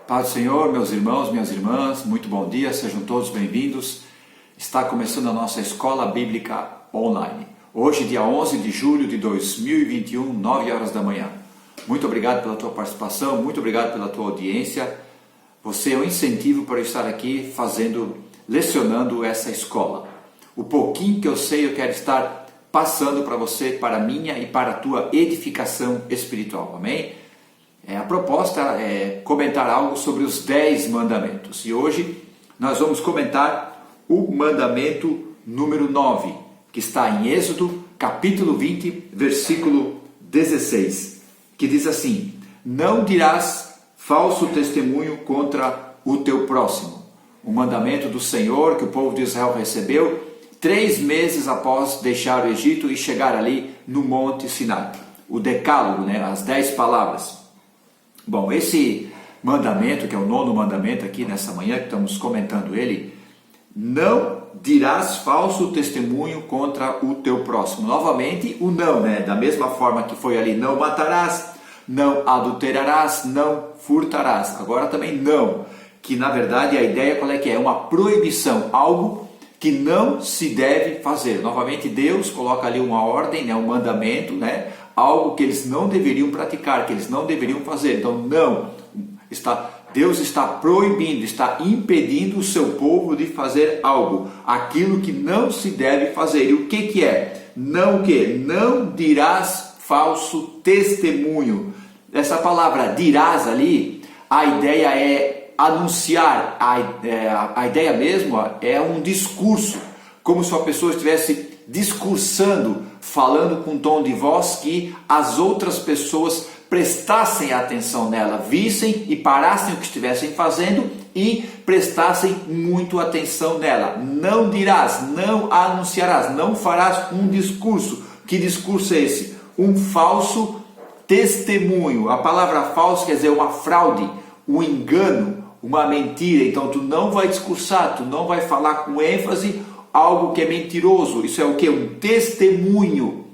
Paz do Senhor, meus irmãos, minhas irmãs, muito bom dia, sejam todos bem-vindos. Está começando a nossa Escola Bíblica Online. Hoje, dia 11 de julho de 2021, 9 horas da manhã. Muito obrigado pela tua participação, muito obrigado pela tua audiência. Você é um incentivo para eu estar aqui lecionando essa escola. O pouquinho que eu sei, eu quero estar passando para você, para a minha e para a tua edificação espiritual, amém? A proposta é comentar algo sobre os 10 mandamentos. E hoje nós vamos comentar o mandamento número 9, que está em Êxodo, capítulo 20, versículo 16, que diz assim: não dirás falso testemunho contra o teu próximo. O mandamento do Senhor que o povo de Israel recebeu 3 meses após deixar o Egito e chegar ali no Monte Sinai. O decálogo, as 10 palavras. Bom, esse mandamento, que é o 9º mandamento aqui nessa manhã, que estamos comentando ele, não dirás falso testemunho contra o teu próximo. Novamente, o não, da mesma forma que foi ali, não matarás, não adulterarás, não furtarás. Agora também não, que na verdade a ideia qual é que é? É uma proibição, algo que não se deve fazer. Novamente Deus coloca ali uma ordem, um mandamento, algo que eles não deveriam praticar, que eles não deveriam fazer. Então Deus está proibindo, está impedindo o seu povo de fazer algo, aquilo que não se deve fazer. E o que é? Não o quê? Não dirás falso testemunho. Essa palavra dirás ali, a ideia é anunciar, a ideia mesmo é um discurso, como se a pessoa estivesse discursando, falando com um tom de voz que as outras pessoas prestassem atenção nela, vissem e parassem o que estivessem fazendo e prestassem muito atenção nela. Não dirás, não anunciarás, não farás um discurso. Que discurso é esse? Um falso testemunho. A palavra falso quer dizer uma fraude, um engano, uma mentira. Então tu não vai discursar, tu não vai falar com ênfase algo que é mentiroso. Isso é o que? Um testemunho,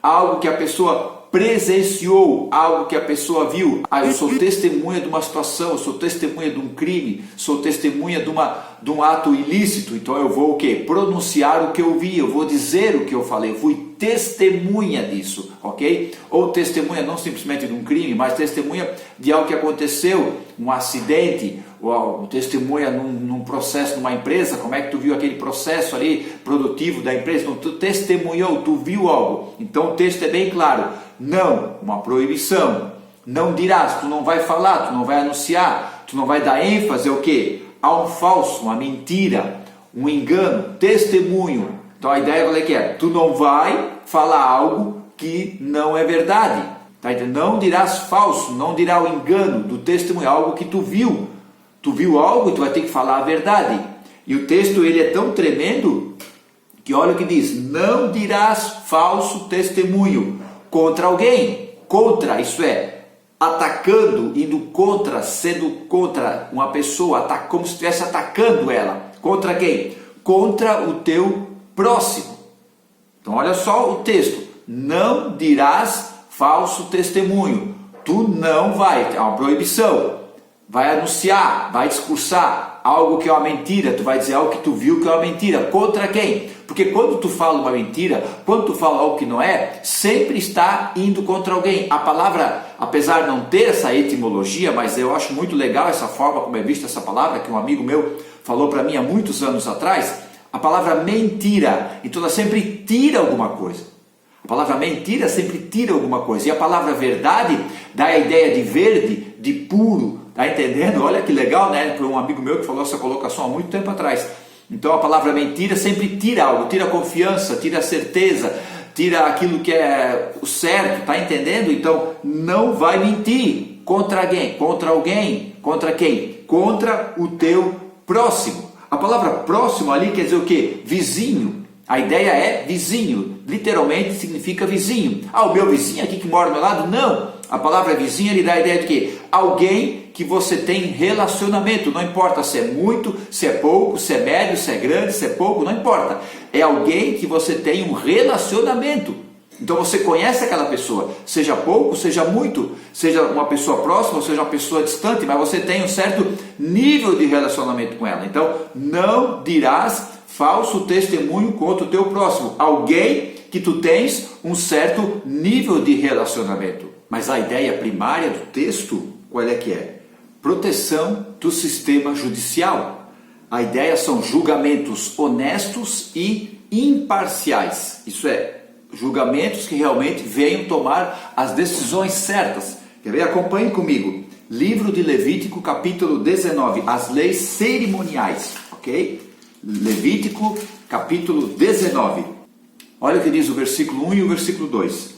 algo que a pessoa presenciou, algo que a pessoa viu. Eu sou testemunha de uma situação, eu sou testemunha de um crime, sou testemunha de um ato ilícito. Então eu vou o quê? Pronunciar o que eu vi, eu vou dizer o que eu falei, eu fui testemunha disso, ok? Ou testemunha não simplesmente de um crime, mas testemunha de algo que aconteceu, um acidente, ou testemunha num processo numa empresa. Como é que tu viu aquele processo ali produtivo da empresa? Então, tu testemunhou, tu viu algo. Então o texto é bem claro. Não, uma proibição. Não dirás, tu não vai falar, tu não vai anunciar, tu não vai dar ênfase ao quê? A um falso, uma mentira, um engano, testemunho. Então a ideia qual é que é? Tu não vai falar algo que não é verdade. Tá? Então, não dirás falso, não dirá o engano do testemunho, algo que tu viu. Tu viu algo e tu vai ter que falar a verdade. E o texto ele é tão tremendo que olha o que diz: não dirás falso testemunho contra alguém. Contra, isso é, atacando, indo contra, sendo contra uma pessoa, como se estivesse atacando ela. Contra quem? Contra o teu próximo. Então olha só o texto: não dirás falso testemunho. Tu não vai, é uma proibição. Vai anunciar, vai discursar algo que é uma mentira, tu vai dizer algo que tu viu que é uma mentira. Contra quem? Porque quando tu fala uma mentira, quando tu fala algo que não é, sempre está indo contra alguém. A palavra, apesar de não ter essa etimologia, mas eu acho muito legal essa forma como é vista essa palavra, que um amigo meu falou para mim há muitos anos atrás, a palavra mentira, então ela sempre tira alguma coisa. A palavra mentira sempre tira alguma coisa. E a palavra verdade dá a ideia de verde, de puro. Tá entendendo? Olha que legal, Foi um amigo meu que falou essa colocação há muito tempo atrás. Então a palavra mentira sempre tira algo, tira a confiança, tira a certeza, tira aquilo que é o certo, tá entendendo? Então não vai mentir contra alguém, contra quem? Contra o teu próximo. A palavra próximo ali quer dizer o quê? Vizinho. A ideia é vizinho, literalmente significa vizinho. O meu vizinho aqui que mora do meu lado? Não. A palavra vizinho ele dá a ideia de quê? Alguém que você tem relacionamento, não importa se é muito, se é pouco, se é médio, se é grande, se é pouco, não importa. É alguém que você tem um relacionamento. Então você conhece aquela pessoa, seja pouco, seja muito, seja uma pessoa próxima, seja uma pessoa distante, mas você tem um certo nível de relacionamento com ela. Então não dirás falso testemunho contra o teu próximo, alguém que tu tens um certo nível de relacionamento. Mas a ideia primária do texto, qual é que é? Proteção do sistema judicial. A ideia são julgamentos honestos e imparciais. Isso é, julgamentos que realmente venham tomar as decisões certas. Quer ver? Acompanhe comigo. Livro de Levítico, capítulo 19, as leis cerimoniais, ok? Levítico, capítulo 19. Olha o que diz o versículo 1 e o versículo 2.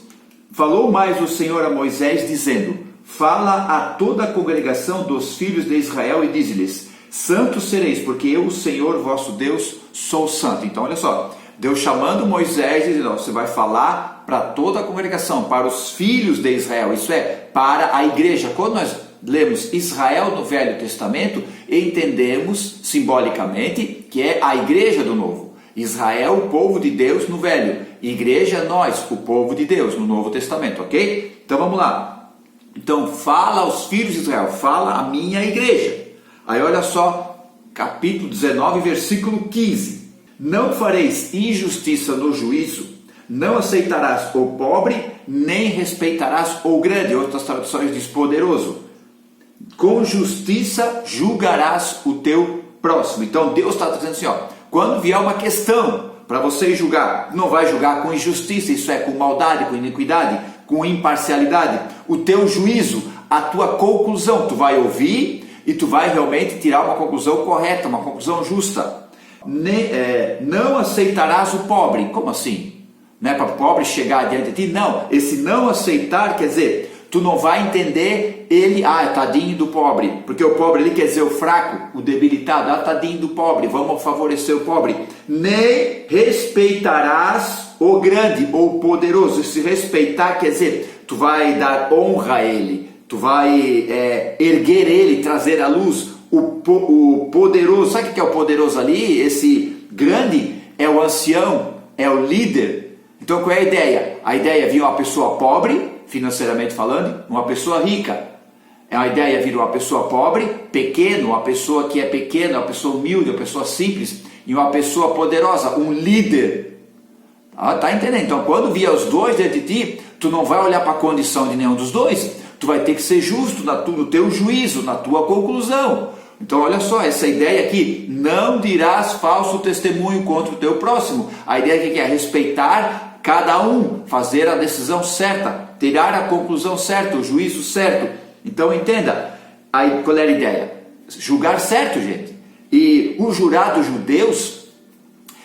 Falou mais o Senhor a Moisés, dizendo: fala a toda a congregação dos filhos de Israel e dize-lhes: santos sereis, porque eu, o Senhor vosso Deus, sou santo. Então olha só, Deus chamando Moisés e dizendo: você vai falar para toda a congregação, para os filhos de Israel, isso é, para a igreja. Quando nós lemos Israel no Velho Testamento, entendemos simbolicamente que é a igreja do Novo. Israel, o povo de Deus no Velho, igreja, nós, o povo de Deus no Novo Testamento, ok? Então vamos lá. Então fala aos filhos de Israel, fala a minha igreja. Aí olha só, capítulo 19, versículo 15. Não fareis injustiça no juízo, não aceitarás o pobre, nem respeitarás o grande. Outras traduções diz poderoso. Com justiça julgarás o teu próximo. Então Deus está dizendo assim, ó, quando vier uma questão para você julgar, não vai julgar com injustiça, isso é, com maldade, com iniquidade, com imparcialidade. O teu juízo, a tua conclusão, tu vai ouvir e tu vai realmente tirar uma conclusão correta, uma conclusão justa. Não aceitarás o pobre. Como assim? Não é para o pobre chegar diante de ti? Não, esse não aceitar quer dizer, tu não vai entender ele, tadinho do pobre, porque o pobre ali quer dizer o fraco, o debilitado, tadinho do pobre, vamos favorecer o pobre. Nem respeitarás o grande ou o poderoso. Se respeitar quer dizer, tu vai dar honra a ele, tu vai erguer ele, trazer à luz o poderoso. Sabe o que é o poderoso ali? Esse grande é o ancião, é o líder. Então qual é a ideia? A ideia é vir uma pessoa pobre, financeiramente falando, uma pessoa rica. A ideia é vir uma pessoa pobre, pequeno, uma pessoa que é pequena, uma pessoa humilde, uma pessoa simples, e uma pessoa poderosa, um líder. Tá entendendo? Então quando vier os dois diante de ti, tu não vai olhar para a condição de nenhum dos dois, tu vai ter que ser justo no teu juízo, na tua conclusão. Então olha só, essa ideia aqui, não dirás falso testemunho contra o teu próximo. A ideia aqui é respeitar cada um, fazer a decisão certa, tirar a conclusão certa, o juízo certo. Então entenda, aí qual era a ideia? Julgar certo, gente. E os jurados judeus,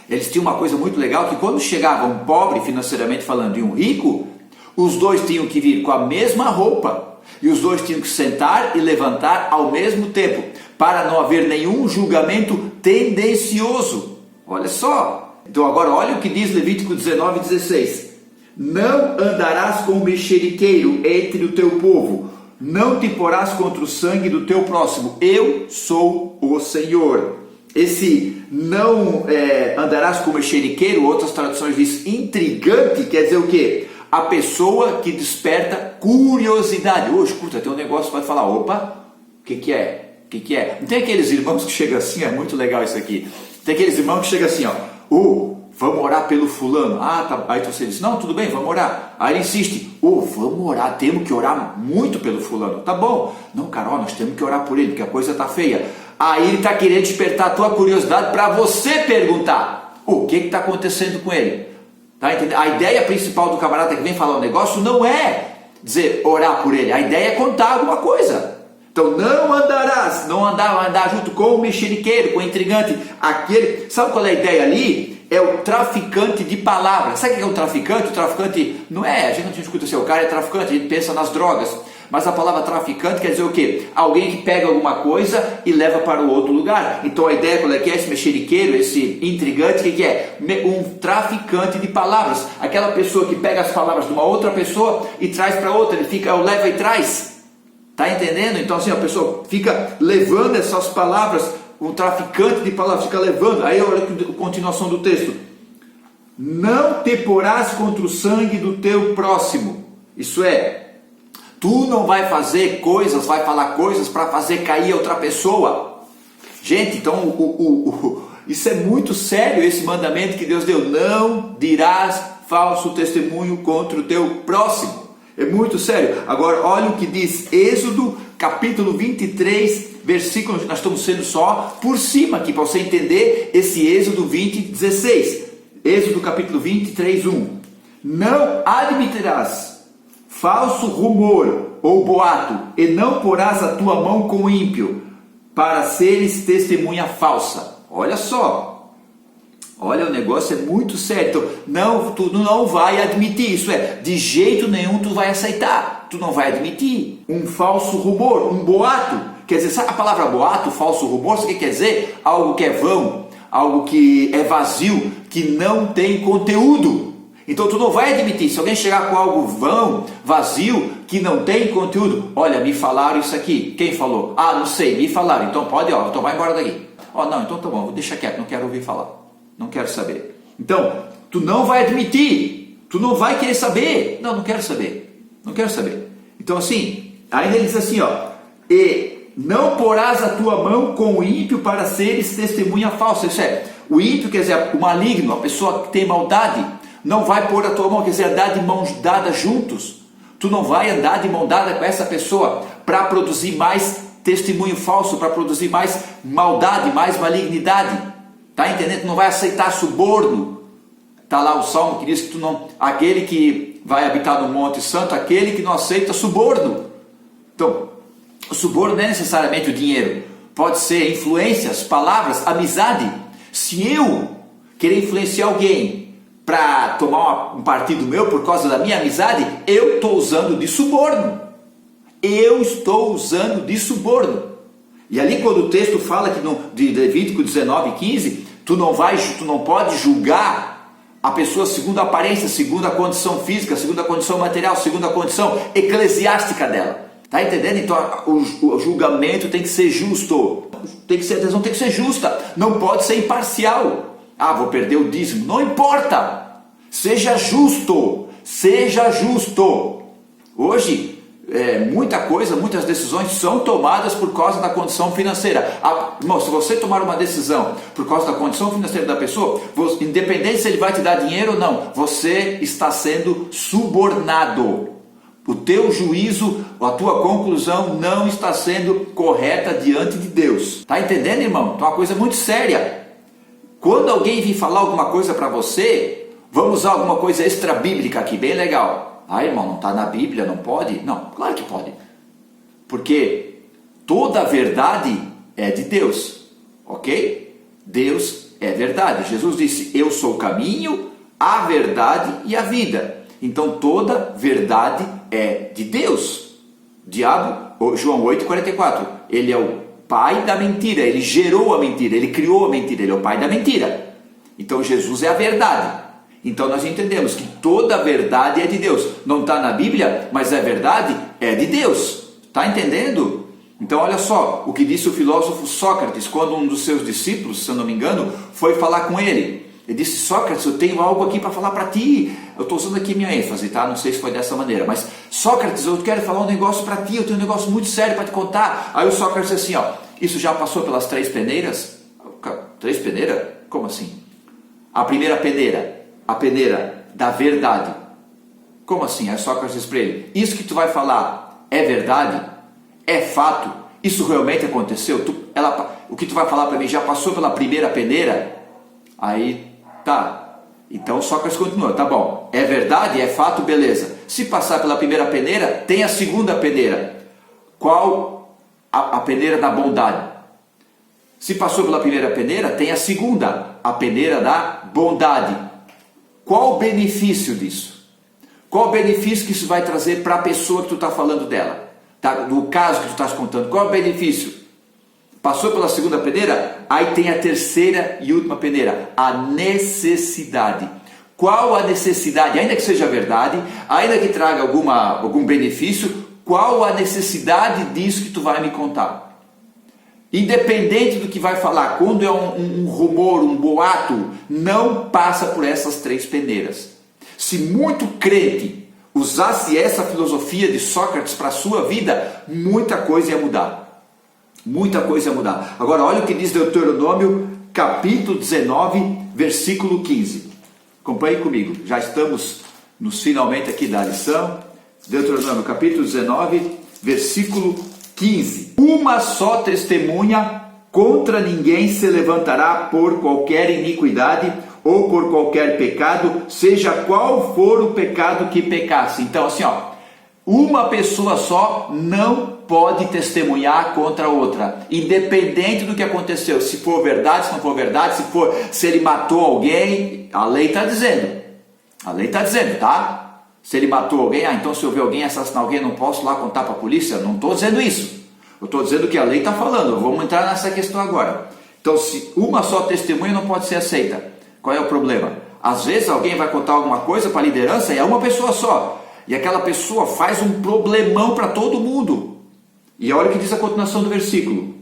eles tinham uma coisa muito legal, que quando chegava um pobre, financeiramente falando, e um rico, os dois tinham que vir com a mesma roupa, e os dois tinham que sentar e levantar ao mesmo tempo, para não haver nenhum julgamento tendencioso. Olha só. Então agora olha o que diz Levítico 19:16. Não andarás com mexeriqueiro entre o teu povo, não te porás contra o sangue do teu próximo, eu sou o Senhor. Esse não andarás com mexeriqueiro, outras traduções diz intrigante, quer dizer o quê? A pessoa que desperta curiosidade. Hoje, escuta, tem um negócio que vai falar, opa, o que é? O que é? Não tem aqueles irmãos que chegam assim, é muito legal isso aqui. Tem aqueles irmãos que chegam assim, ó, vamos orar pelo fulano. Tá. Aí você diz, não, tudo bem, vamos orar. Aí ele insiste, vamos orar, temos que orar muito pelo fulano. Tá bom. Não, Carol, nós temos que orar por ele, porque a coisa tá feia. Aí ele está querendo despertar a tua curiosidade para você perguntar, o que está acontecendo com ele? Tá entendendo? A ideia principal do camarada que vem falar um negócio não é dizer, orar por ele. A ideia é contar alguma coisa. Então não andarás, não andar junto com o mexeriqueiro, com o intrigante, aquele, sabe qual é a ideia ali? É o traficante de palavras. Sabe o que é o traficante? O traficante não é, a gente não escuta assim, o cara é traficante, a gente pensa nas drogas, mas a palavra traficante quer dizer o quê? Alguém que pega alguma coisa e leva para o outro lugar. Então a ideia qual é que é esse mexeriqueiro, esse intrigante, o que é? Um traficante de palavras, aquela pessoa que pega as palavras de uma outra pessoa e traz para outra, ele fica, leva e traz. Tá entendendo? Então assim, a pessoa fica levando essas palavras, um traficante de palavras fica levando. Aí olha a continuação do texto. não te porás contra o sangue do teu próximo. Isso é, tu não vai fazer coisas, vai falar coisas para fazer cair outra pessoa. Gente, então isso é muito sério, esse mandamento que Deus deu. Não dirás falso testemunho contra o teu próximo. É muito sério. Agora, olha o que diz Êxodo, capítulo 23, versículo, nós estamos sendo só por cima aqui, para você entender esse Êxodo 20:16. Êxodo, capítulo 23, 1. Não admitirás falso rumor ou boato, e não porás a tua mão com o ímpio, para seres testemunha falsa. Olha só. Olha, o negócio é muito sério. Então, não, tu não vai admitir. Isso é, de jeito nenhum tu vai aceitar. Tu não vai admitir um falso rumor, um boato. Quer dizer, sabe a palavra boato, falso rumor, o que quer dizer? Algo que é vão, algo que é vazio, que não tem conteúdo. Então tu não vai admitir. Se alguém chegar com algo vão, vazio, que não tem conteúdo, olha, me falaram isso aqui. Quem falou? Ah, não sei, me falaram. Então pode, então vai embora daqui. Não, então tá bom, vou deixar quieto, não quero ouvir falar. Não quero saber. Então, tu não vai admitir. Tu não vai querer saber. Não quero saber. Não quero saber. Então assim, ainda ele diz assim, e não porás a tua mão com o ímpio para seres testemunha falsa. Isso é, o ímpio quer dizer o maligno, a pessoa que tem maldade, não vai pôr a tua mão, quer dizer, andar de mãos dadas juntos. Tu não vai andar de mão dada com essa pessoa para produzir mais testemunho falso, para produzir mais maldade, mais malignidade. Está entendendo? Tu não vai aceitar suborno. Está lá o salmo que diz que tu não, aquele que vai habitar no Monte Santo, aquele que não aceita suborno. Então, o suborno não é necessariamente o dinheiro. Pode ser influências, palavras, amizade. Se eu querer influenciar alguém para tomar um partido meu por causa da minha amizade, eu estou usando de suborno. Eu estou usando de suborno. E ali quando o texto fala que de Levítico 19:15, tu não pode julgar a pessoa segundo a aparência, segundo a condição física, segundo a condição material, segundo a condição eclesiástica dela. Tá entendendo? Então o julgamento tem que ser justo. A decisão tem que ser justa. Não pode ser imparcial. Vou perder o dízimo. Não importa. Seja justo. Seja justo. Hoje, muitas decisões são tomadas por causa da condição financeira. Irmão, se você tomar uma decisão por causa da condição financeira da pessoa, independente se ele vai te dar dinheiro ou não, você está sendo subornado. O teu juízo, a tua conclusão não está sendo correta diante de Deus. Está entendendo, irmão? Então é uma coisa muito séria. Quando alguém vir falar alguma coisa para você, vamos usar alguma coisa extra-bíblica aqui, bem legal. Irmão, não está na Bíblia, não pode? Não, claro que pode. Porque toda a verdade é de Deus, ok? Deus é verdade. Jesus disse, eu sou o caminho, a verdade e a vida. Então toda verdade é de Deus. Diabo, João 8,44, ele é o pai da mentira, ele gerou a mentira, ele criou a mentira, ele é o pai da mentira. Então Jesus é a verdade. Então nós entendemos que toda a verdade é de Deus. Não está na Bíblia, mas a verdade é de Deus. Está entendendo? Então olha só o que disse o filósofo Sócrates, quando um dos seus discípulos, se eu não me engano, foi falar com ele. Ele disse, Sócrates, eu tenho algo aqui para falar para ti. Eu estou usando aqui minha ênfase, tá? Não sei se foi dessa maneira, mas Sócrates, eu quero falar um negócio para ti, eu tenho um negócio muito sério para te contar. Aí o Sócrates disse assim, isso já passou pelas 3 peneiras? 3 peneiras? Como assim? A primeira peneira, a peneira da verdade. Como assim? Aí Sócrates disse para ele, isso que tu vai falar é verdade? É fato? Isso realmente aconteceu? O que tu vai falar para mim já passou pela primeira peneira? Aí, tá. Então Sócrates continua, tá bom. É verdade? É fato? Beleza. Se passar pela primeira peneira, tem a segunda peneira. Qual a peneira da bondade? Se passou pela primeira peneira, tem a segunda, a peneira da bondade. Qual o benefício disso? Qual o benefício que isso vai trazer para a pessoa que tu está falando dela? Tá? Do caso que tu estás contando, qual é o benefício? Passou pela segunda peneira? Aí tem a terceira e última peneira, a necessidade. Qual a necessidade? Ainda que seja verdade, ainda que traga algum benefício, qual a necessidade disso que tu vai me contar? Independente do que vai falar, quando é um rumor, um boato, não passa por essas 3 peneiras. Se muito crente usasse essa filosofia de Sócrates para a sua vida, muita coisa ia mudar. Muita coisa ia mudar. Agora olha o que diz Deuteronômio, capítulo 19, versículo 15. Acompanhe comigo, já estamos nos finalmente aqui da lição. Deuteronômio, capítulo 19, versículo 15. Uma só testemunha contra ninguém se levantará por qualquer iniquidade ou por qualquer pecado, seja qual for o pecado que pecasse. Então assim, uma pessoa só não pode testemunhar contra outra, independente do que aconteceu, se for verdade, se não for verdade, se ele matou alguém, a lei está dizendo, tá? Se ele matou alguém, então se eu ver alguém assassinar alguém, não posso lá contar para a polícia? Não estou dizendo isso. Eu estou dizendo que a lei está falando. Vamos entrar nessa questão agora. Então, se uma só testemunha não pode ser aceita, qual é o problema? Às vezes alguém vai contar alguma coisa para a liderança e é uma pessoa só. E aquela pessoa faz um problemão para todo mundo. E olha o que diz a continuação do versículo.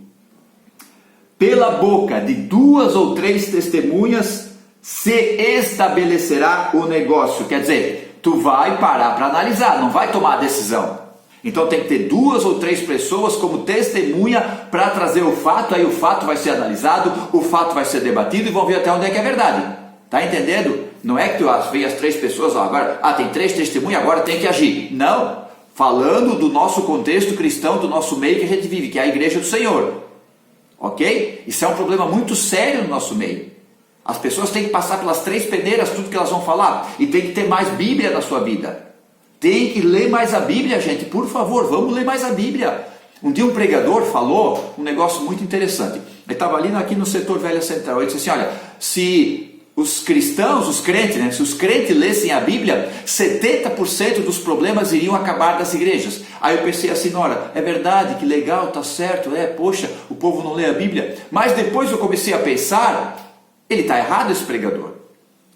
Pela boca de 2 ou 3 testemunhas se estabelecerá o negócio. Quer dizer, tu vai parar para analisar, não vai tomar a decisão. Então tem que ter 2 ou 3 pessoas como testemunha para trazer o fato, aí o fato vai ser analisado, o fato vai ser debatido e vão ver até onde é que é verdade. Tá entendendo? Não é que tu vê as 3 pessoas, agora, tem 3 testemunhas, agora tem que agir. Não, falando do nosso contexto cristão, do nosso meio que a gente vive, que é a igreja do Senhor. Ok? Isso é um problema muito sério no nosso meio. As pessoas têm que passar pelas 3 peneiras, tudo que elas vão falar, e tem que ter mais Bíblia na sua vida. Tem que ler mais a Bíblia, gente, por favor, vamos ler mais a Bíblia. Um dia um pregador falou um negócio muito interessante. Ele estava ali aqui no setor Velha Central, ele disse assim, olha, se os cristãos, os crentes, né, se os crentes lessem a Bíblia, 70% dos problemas iriam acabar das igrejas. Aí eu pensei assim, Nora, é verdade, que legal, tá certo, poxa, o povo não lê a Bíblia. Mas depois eu comecei a pensar, ele está errado esse pregador.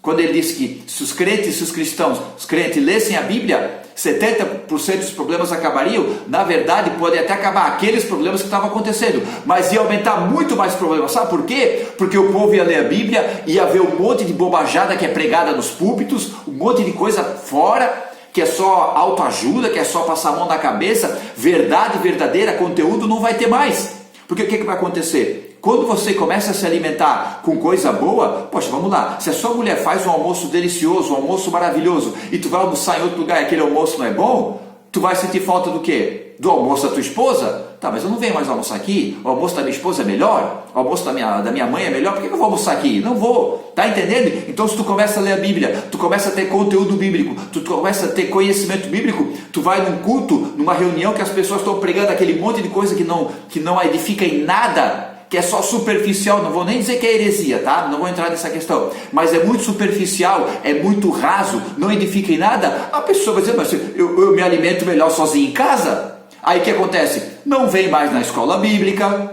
Quando ele disse que se os crentes, se os cristãos, os crentes lessem a Bíblia, 70% dos problemas acabariam. Na verdade, pode até acabar aqueles problemas que estavam acontecendo, mas ia aumentar muito mais problemas. Sabe por quê? Porque o povo ia ler a Bíblia, ia ver um monte de bobajada que é pregada nos púlpitos, um monte de coisa fora, que é só autoajuda, que é só passar a mão na cabeça. Verdade verdadeira, conteúdo não vai ter mais. Porque o que vai acontecer? Quando você começa a se alimentar com coisa boa, poxa, vamos lá, se a sua mulher faz um almoço delicioso, um almoço maravilhoso, e tu vai almoçar em outro lugar e aquele almoço não é bom, tu vai sentir falta do quê? Do almoço da tua esposa? Tá, mas eu não venho mais almoçar aqui, o almoço da minha esposa é melhor, o almoço da minha mãe é melhor, por que eu vou almoçar aqui? Não vou, tá entendendo? Então se tu começa a ler a Bíblia, tu começa a ter conteúdo bíblico, tu começa a ter conhecimento bíblico, tu vai num culto, numa reunião que as pessoas estão pregando aquele monte de coisa que não edifica em nada, que é só superficial, não vou nem dizer que é heresia, tá? Não vou entrar nessa questão, mas é muito superficial, é muito raso, não edifica em nada, a pessoa vai dizer, mas eu me alimento melhor sozinho em casa. Aí o que acontece? Não vem mais na escola bíblica,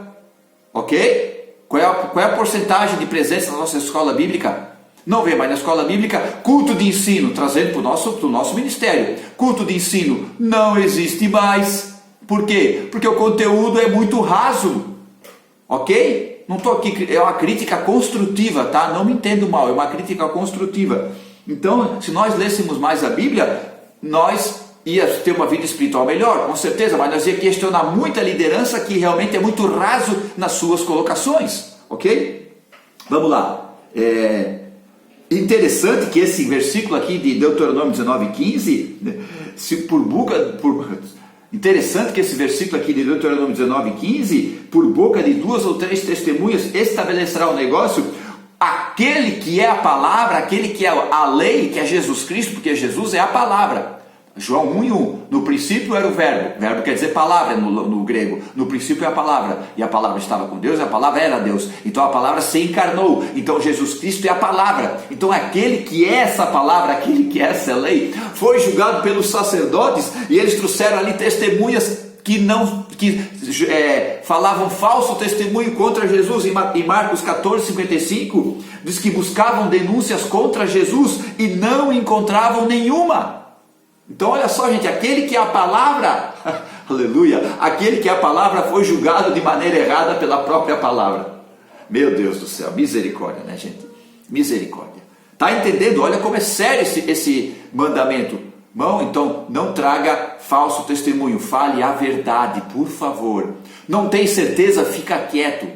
ok? Qual é a porcentagem de presença na nossa escola bíblica? Não vem mais na escola bíblica. Culto de ensino, trazendo para o nosso ministério, culto de ensino não existe mais. Por quê? Porque o conteúdo é muito raso. Ok? Não estou aqui, é uma crítica construtiva, tá? Não me entendo mal, é uma crítica construtiva. Então, se nós lêssemos mais a Bíblia, nós íamos ter uma vida espiritual melhor, com certeza, mas nós ia questionar muita liderança que realmente é muito raso nas suas colocações, ok? Vamos lá. Interessante que esse versículo aqui de Deuteronômio 19:15, interessante que esse versículo aqui de Deuteronômio 19:15, por boca de 2 ou 3 testemunhas estabelecerá o negócio. Aquele que é a palavra, aquele que é a lei, que é Jesus Cristo, porque Jesus é a palavra. João 1:1, no princípio era o verbo quer dizer palavra no grego, no princípio é a palavra, e a palavra estava com Deus, e a palavra era Deus, então a palavra se encarnou, então Jesus Cristo é a palavra, então aquele que é essa palavra, aquele que é essa lei, foi julgado pelos sacerdotes, e eles trouxeram ali testemunhas que falavam falso testemunho contra Jesus. Em Marcos 14:55 diz que buscavam denúncias contra Jesus e não encontravam nenhuma. Então olha só, gente, aquele que é a palavra, Aleluia. Aquele que a palavra foi julgado de maneira errada pela própria palavra. Meu Deus do céu, misericórdia, né, gente? Misericórdia. Tá entendendo? Olha como é sério esse mandamento. Irmão, então não traga falso testemunho, fale a verdade, por favor. Não tem certeza, fica quieto,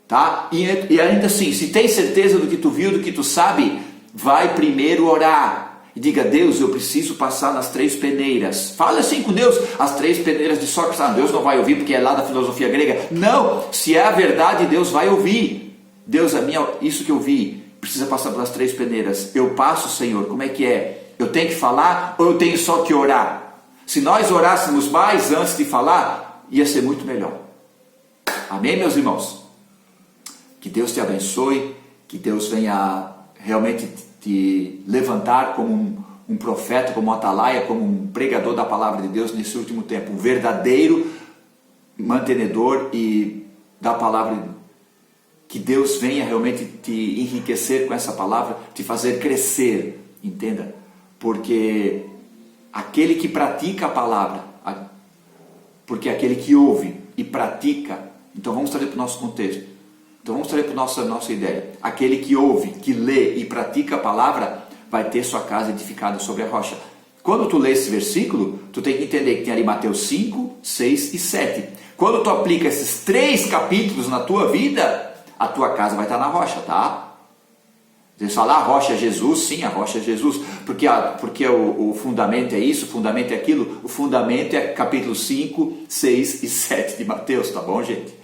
tá? E ainda assim, se tem certeza do que tu viu, do que tu sabe, vai primeiro orar. E diga: Deus, eu preciso passar nas 3 peneiras. Fala assim com Deus: as 3 peneiras de Sócrates. Deus não vai ouvir porque é lá da filosofia grega. Não, se é a verdade, Deus vai ouvir. Deus, isso que eu vi precisa passar pelas 3 peneiras. Eu passo, Senhor, como é que é? Eu tenho que falar ou eu tenho só que orar? Se nós orássemos mais antes de falar, ia ser muito melhor. Amém, meus irmãos? Que Deus te abençoe, que Deus venha realmente te levantar como um profeta, como um atalaia, como um pregador da palavra de Deus nesse último tempo, um verdadeiro mantenedor e da palavra. Que Deus venha realmente te enriquecer com essa palavra, te fazer crescer, entenda? Porque aquele que pratica a palavra, porque aquele que ouve e pratica, então vamos trazer para o nosso contexto. Então vamos trazer para a nossa ideia. Aquele que ouve, que lê e pratica a palavra, vai ter sua casa edificada sobre a rocha. Quando tu lê esse versículo, tu tem que entender que tem ali Mateus 5, 6 e 7. Quando tu aplica esses 3 capítulos na tua vida, a tua casa vai estar na rocha, tá? Você fala: a rocha é Jesus? Sim, a rocha é Jesus. Porque o fundamento é isso, o fundamento é aquilo. O fundamento é capítulo 5, 6 e 7 de Mateus, tá bom, gente?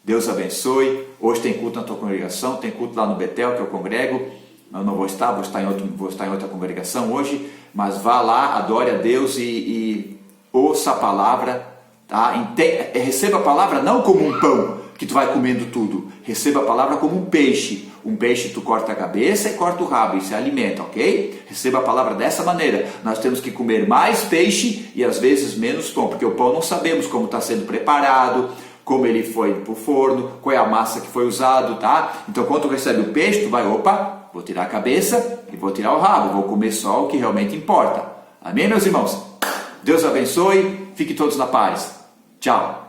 Deus abençoe. Hoje tem culto na tua congregação, tem culto lá no Betel que eu congrego. Eu não vou estar em outra congregação hoje, mas vá lá, adore a Deus e ouça a palavra, tá? Receba a palavra não como um pão que tu vai comendo tudo. Receba a palavra como um peixe. Um peixe tu corta a cabeça e corta o rabo e se alimenta, ok? Receba a palavra dessa maneira. Nós temos que comer mais peixe e às vezes menos pão, porque o pão não sabemos como está sendo preparado, como ele foi para o forno, qual é a massa que foi usado, tá? Então quando tu recebe o peixe, tu vai: opa, vou tirar a cabeça e vou tirar o rabo, vou comer só o que realmente importa. Amém, meus irmãos? Deus abençoe, fiquem todos na paz. Tchau.